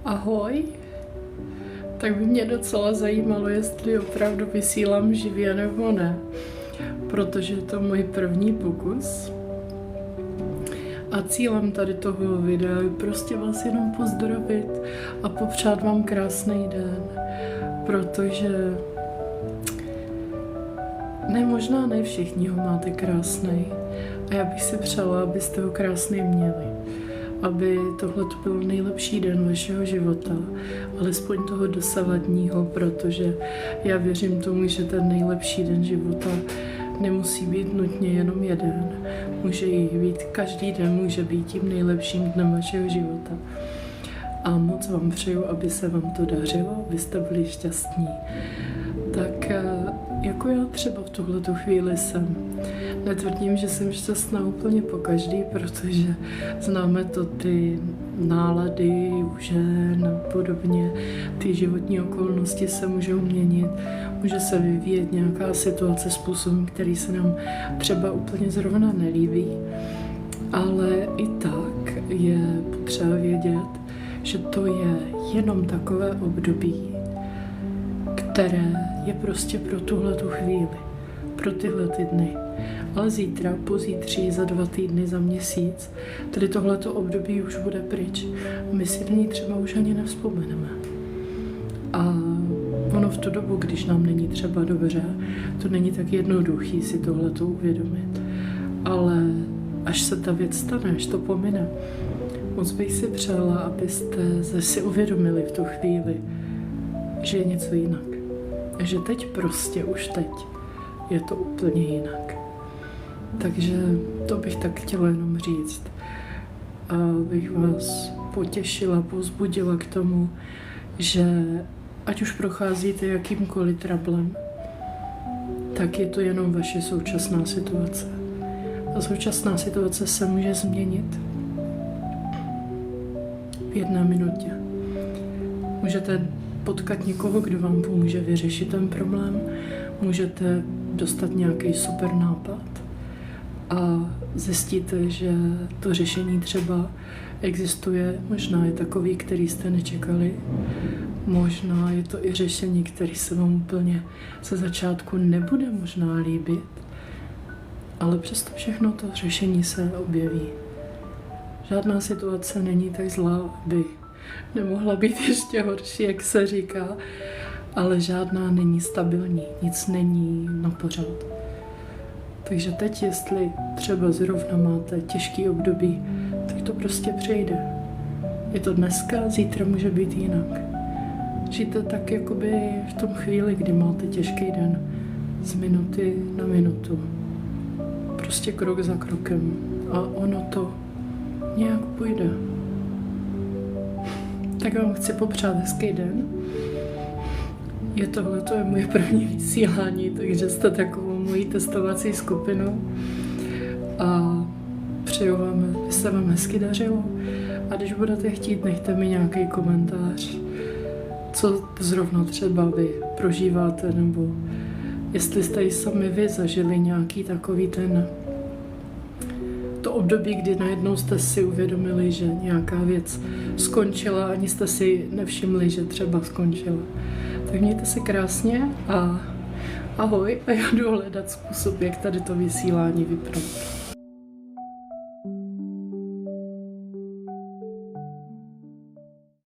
Ahoj, tak by mě docela zajímalo, jestli opravdu vysílám živě nebo ne, protože je to můj první pokus. A cílem tady toho videa je prostě vás jenom pozdravit a popřát vám krásný den, protože možná ne všichni ho máte krásný a já bych si přála, abyste ho krásný měli. Aby tohle byl nejlepší den vašeho života, alespoň toho dosavadního, protože já věřím tomu, že ten nejlepší den života nemusí být nutně jenom jeden. Může jich být, každý den může být tím nejlepším dnem vašeho života. A moc vám přeju, aby se vám to dařilo, abyste byli šťastní. Tak jako já třeba v tuhletu chvíli jsem. Netvrdím, že jsem šťastná úplně po každý, protože známe to ty nálady u žen a podobně. Ty životní okolnosti se můžou měnit, může se vyvíjet nějaká situace způsobem, který se nám třeba úplně zrovna nelíbí. Ale i tak je potřeba vědět, že to je jenom takové období, které je prostě pro tuhletu chvíli, pro tyhle ty dny. Ale zítra, pozítří, za 2 týdny, za měsíc, tedy tohleto období už bude pryč. My si na ní třeba už ani nevzpomeneme. A ono v tu dobu, když nám není třeba dobře, to není tak jednoduchý si tohleto uvědomit. Ale až se ta věc stane, až to pomine, moc bych si přála, abyste si uvědomili v tu chvíli, že je něco jinak. Že teď prostě, už teď, je to úplně jinak. Takže to bych tak chtěla jenom říct. Abych vás potěšila, povzbudila k tomu, že ať už procházíte jakýmkoliv trablem, tak je to jenom vaše současná situace. A současná situace se může změnit v 1 minutě. Můžete potkat někoho, kdo vám pomůže vyřešit ten problém, můžete dostat nějaký super nápad a zjistíte, že to řešení třeba existuje, možná je takový, který jste nečekali, možná je to i řešení, který se vám úplně ze začátku nebude možná líbit, ale přesto všechno to řešení se objeví. Žádná situace není tak zlá, aby nemohla být ještě horší, jak se říká, ale žádná není stabilní, nic není na pořád. Takže teď, jestli třeba zrovna máte těžký období, tak to prostě přejde. Je to dneska, zítra může být jinak. Žijte tak jakoby v tom chvíli, kdy máte těžký den, z minuty na minutu. Prostě krok za krokem a ono to nějak půjde. Tak vám chci popřát hezký den. To je moje první vysílání, takže jste takovou mojí testovací skupinou. A přeju vám, aby se vám hezky dařilo. A když budete chtít, nechte mi nějaký komentář, co zrovna třeba vy prožíváte, nebo jestli jste i sami vy zažili nějaký takový to období, kdy najednou jste si uvědomili, že nějaká věc skončila, ani jste si nevšimli, že třeba skončila. Tak mějte se krásně a ahoj a já jdu hledat způsob, jak tady to vysílání vypnout.